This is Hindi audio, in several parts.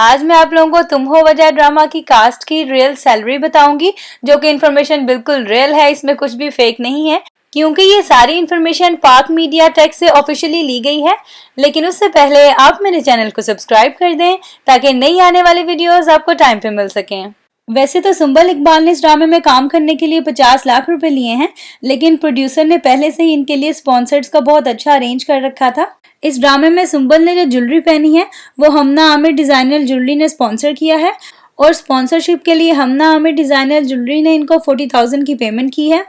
आज मैं आप लोगों को तुम हो वजह ड्रामा की कास्ट की रियल सैलरी बताऊंगी, जो कि इन्फॉर्मेशन बिल्कुल रियल है, इसमें कुछ भी फेक नहीं है, क्योंकि ये सारी इन्फॉर्मेशन पाक मीडिया टेक से ऑफिशियली ली गई है। लेकिन उससे पहले आप मेरे चैनल को सब्सक्राइब कर दें ताकि नई आने वाली वीडियोस आपको टाइम पे मिल सकें। वैसे तो सुंबल इकबाल ने इस ड्रामे में काम करने के लिए 50 लाख रुपए लिए हैं, लेकिन प्रोड्यूसर ने पहले से ही इनके लिए स्पॉन्सर्स का बहुत अच्छा अरेंज कर रखा था। इस ड्रामे में सुंबल ने जो ज्वेलरी पहनी है वो हमना आमिर डिजाइनर ज्वेलरी ने स्पॉन्सर किया है, और स्पॉन्सरशिप के लिए हमना आमिर डिजाइनर ज्वेलरी ने इनको 40,000 की पेमेंट की है।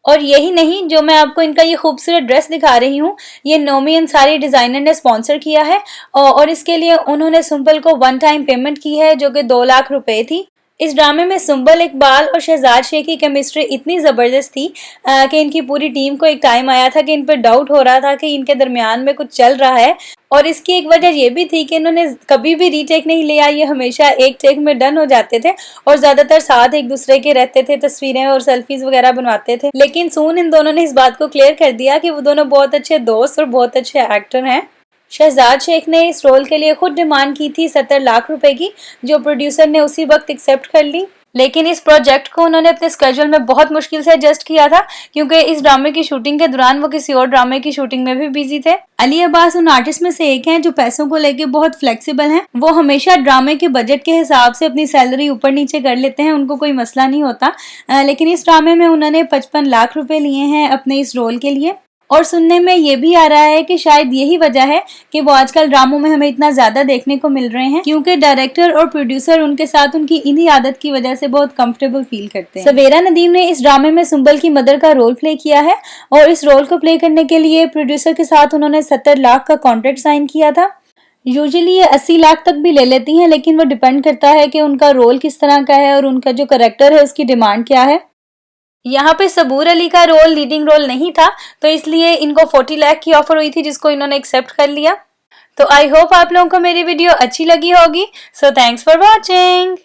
और यही नहीं, जो मैं आपको इनका ये खूबसूरत ड्रेस दिखा रही हूँ, ये नोमी अंसारी डिजाइनर ने स्पॉन्सर किया है, और इसके लिए उन्होंने सुंबल को वन टाइम पेमेंट की है जो कि 2 लाख रुपए थी। इस ड्रामे में सुंबल इकबाल और शहजाद शेख की केमिस्ट्री इतनी ज़बरदस्त थी कि इनकी पूरी टीम को एक टाइम आया था कि इन पर डाउट हो रहा था कि इनके दरमियान में कुछ चल रहा है। और इसकी एक वजह ये भी थी कि इन्होंने कभी भी रीटेक नहीं लिया, ये हमेशा एक टेक में डन हो जाते थे और ज़्यादातर साथ एक दूसरे के रहते थे, तस्वीरें और सेल्फीज वगैरह बनवाते थे। लेकिन सून इन दोनों ने इस बात को क्लियर कर दिया कि वो दोनों बहुत अच्छे दोस्त और बहुत अच्छे एक्टर हैं। शहजाद शेख ने इस रोल के लिए खुद डिमांड की थी 70 लाख रुपए की, जो प्रोड्यूसर ने उसी वक्त एक्सेप्ट कर ली। लेकिन इस प्रोजेक्ट को उन्होंने अपने स्केड्यूल में बहुत मुश्किल से एडजस्ट किया था, क्योंकि इस ड्रामे की शूटिंग के दौरान वो किसी और ड्रामे की शूटिंग में भी बिजी थे। अली अब्बास उन आर्टिस्ट में से एक हैं जो पैसों को लेके बहुत फ्लेक्सिबल हैं। वो हमेशा ड्रामे के बजट के हिसाब से अपनी सैलरी ऊपर नीचे कर लेते हैं, उनको कोई मसला नहीं होता। लेकिन इस ड्रामे में उन्होंने 55 लाख रुपए लिए हैं अपने इस रोल के लिए। और सुनने में ये भी आ रहा है कि शायद यही वजह है कि वो आजकल ड्रामों में हमें इतना ज्यादा देखने को मिल रहे हैं, क्योंकि डायरेक्टर और प्रोड्यूसर उनके साथ उनकी इन्हीं आदत की वजह से बहुत कंफर्टेबल फील करते हैं। सवेरा नदीम ने इस ड्रामे में सुंबल की मदर का रोल प्ले किया है, और इस रोल को प्ले करने के लिए प्रोड्यूसर के साथ उन्होंने 70 लाख का कॉन्ट्रैक्ट साइन किया था। यूजुअली ये 80 लाख तक भी ले लेती हैं, लेकिन वो डिपेंड करता है कि उनका रोल किस तरह का है और उनका जो कैरेक्टर है उसकी डिमांड क्या है। यहाँ पे सबूर अली का रोल लीडिंग रोल नहीं था, तो इसलिए इनको 40 लाख की ऑफर हुई थी, जिसको इन्होंने एक्सेप्ट कर लिया। तो आई होप आप लोगों को मेरी वीडियो अच्छी लगी होगी। So thanks for watching.